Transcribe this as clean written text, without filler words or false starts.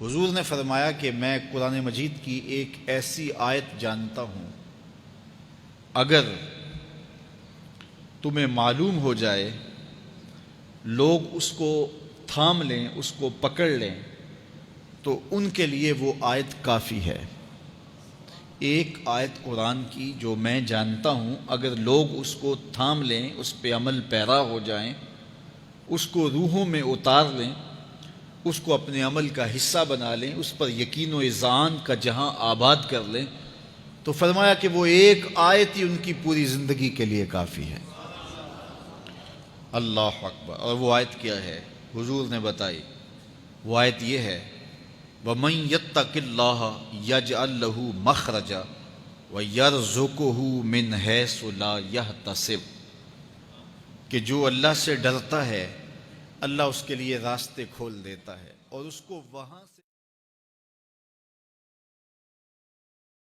حضور نے فرمایا کہ میں قرآن مجید کی ایک ایسی آیت جانتا ہوں، اگر تمہیں معلوم ہو جائے، لوگ اس کو تھام لیں، اس کو پکڑ لیں، تو ان کے لیے وہ آیت کافی ہے۔ ایک آیت قرآن کی جو میں جانتا ہوں، اگر لوگ اس کو تھام لیں، اس پہ عمل پیرا ہو جائیں، اس کو روحوں میں اتار لیں، اس کو اپنے عمل کا حصہ بنا لیں، اس پر یقین و اذعان کا جہاں آباد کر لیں، تو فرمایا کہ وہ ایک آیت ہی ان کی پوری زندگی کے لیے کافی ہے۔ اللہ اکبر! اور وہ آیت کیا ہے؟ حضور نے بتائی، وہ آیت یہ ہے، وَمَن يَتَّقِ اللَّهَ يَجْعَل لَّهُ مَخْرَجًا وَيَرْزُقْهُ مِنْ حَيْثُ لَا يَحْتَسِبُ، کہ جو اللہ سے ڈرتا ہے، اللہ اس کے لیے راستے کھول دیتا ہے اور اس کو وہاں سے